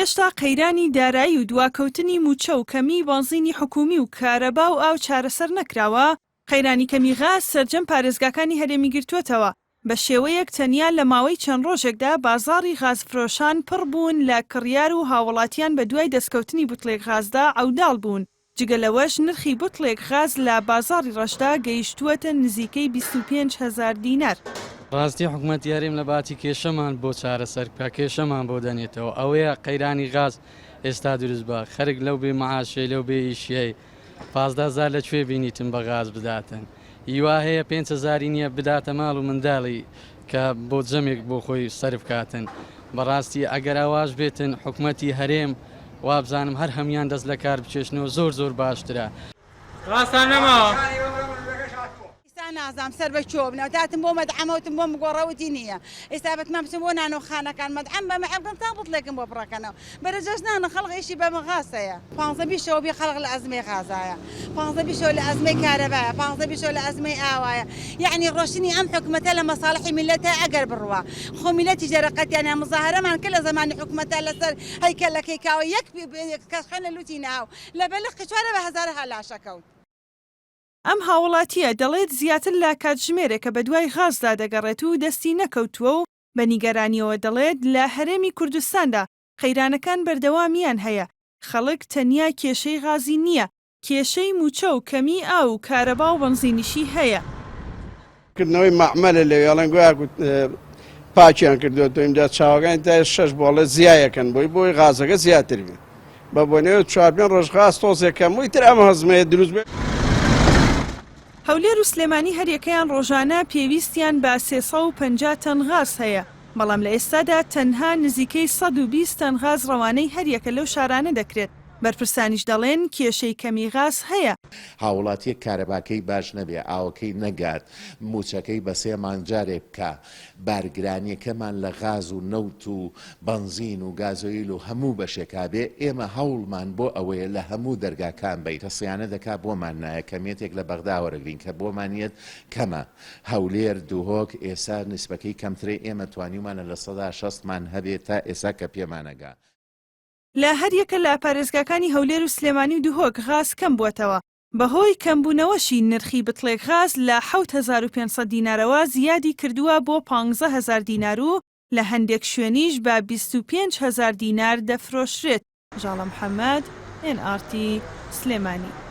هێشتا قەیرانی دارایی و دواکەوتنی موچە و کەمی بەنزینی حکومی و کارەبا و ئاو چارەسەر نەکراوە، قەیرانی کەمی غاز سەرجەم پارێزگاکانی هەرێمی گرتووەتەوە. بە شێوەیەک تەنیا لە ماوەی چەند ڕۆژێکدا بازاڕی غازفرۆشان پڕ بوون لە کڕیار و هاوڵاتیان بە دوای دەستکەوتنی بوتڵێک غازدا ئەوداڵ بوون. جگە لەوەش نرخی بوتڵێک غاز لە بازاڕی ڕەشدا گەیشتووەتە نزیکەی 25,000 دینار. ڕاستی حکوومەت یاریم لە باتی کێشەمان بۆ چارەسەر بکە، کێشەمان بۆ دەنێتەوە. ئەوەیە قەیرانی غاز ئێستا دروست بە خەرک لەو بێ مەعاشێ لەو بێ ئیشیەی 15,000 لەکوێ بینیتم بە غاز بداتن. هیوا هەیە 5,000 نییە بداتە ماڵ و منداڵی کە بۆ جەمێک بۆ خۆی سەرف کاتن. بەڕاستی ئەگەر ئاواش بێتن حکوومەتی هەرێم وابزانم هەر هەمیان دەست لە کار بچێشنەوە زۆر باشترە. ڕاستان نەماوە. نازام سەر بە چۆ بنەوە تاتم بۆ مەدعەمەوتم بۆ مگۆڕەوتی نییە. ئێستا بەتمام بچم بۆ نانۆخانەکان مەدعەم بە مەعەبگەم تا بوتڵێکم بۆ بڕەکەنەوە. بەرەجەش نانە خەڵق ئیشی بە مەغاسەیە. 15-20 بێ خەڵق لە ئەزمەی غازایە. 15-20 لە ئەزمەی کارەبایە. 15-20 لە ئەزمەی ئاوایە. یعنی ڕۆشنی ئەم حکومەتە لە مەساڵحی میلەتە ئەگەر بڕوا. خۆ میلەتی جەرەقەتیانە مزاهرەمان کە لە زمانی حکومەتە لەسەر هەیکەلەکەی کاوە یەک کەس خوێن لە لوتی ناو لە بەلەقی 4,000 هەلاشەکەوت. ئەم هاوڵاتیە دەڵێت زیاتر لە کاتژمێرێکە بە دوای غازدا دەگەڕێت و دەستی نەکەوتووە و بە نیگەرانیەوە دەڵێت لە هەرێمی کوردستاندا قەیرانەکان بەردەوامیان هەیە. خەڵک تەنیا کێشەی غازی نییە، کێشەی موچە و کەمی ئاو و کارەبا و بەنزینیشی هەیە. کردنەوەی مەعمەلە لەوێ ئەڵەن گویا پاکیان کردووە دوێنجا چاوەکانی تا 6 بۆڵە زیایەکەن بۆی غازەکە زیاتر بێت. بە بۆنێوە 4 ڕۆژ غاز تۆزێکەکەم ویتر ئەمە هەزمەیە دروست بێت. هەولێر و سلێمانی هەریەکەیان ڕۆژانە پێویستیان بە 350 تەن غاز هەیە، بەڵام لە ئێستادا تەنها نزیکەی 120 تەن غاز ڕەوانەی هەریەکە لەو شارانە دەکرێت. بەرپرسانیش دەڵێن کێشەی کەمی غاز هەیە. هاوڵاتیە کارەباکەی باش نەبێ، ئاوەکەی نەگات، موچەکەی بە 3 مانجارێ بکە، بارگرانیەکەمان لە غاز و نەوت و بەنزین و گازۆیل و هەموو بەشێکا بێ. ئێمە هەوڵمان بۆ ئەوەیە لە هەموو دەرگاکان بێت کەسیانە دەکا بۆمان نایە کەمێتێک لە بەغدا وەرەگرین کە بۆمانیت کەمە. هەولێر دووهۆک ئێستا نسبەکەی کەمترێ ئێمە توانیمانە لە 160مان هەبێت تا ئێستا کە پێمانەگا. لە هەریەکە لە پارێزگاکانی هەولێر و سلێمانی و دووهۆک غاز کەم بووەتەوە. بەهۆی کەمبوونەوەشی نرخی بتڵێک غاز لە 7,500 دینارەوە زیادی کردووە بۆ 15,000 دینار و لە هەندێک شوێنیش بە 25,000 دینار دەفرۆشرێت. ژاڵە محەممەد، NRT سلێمانی.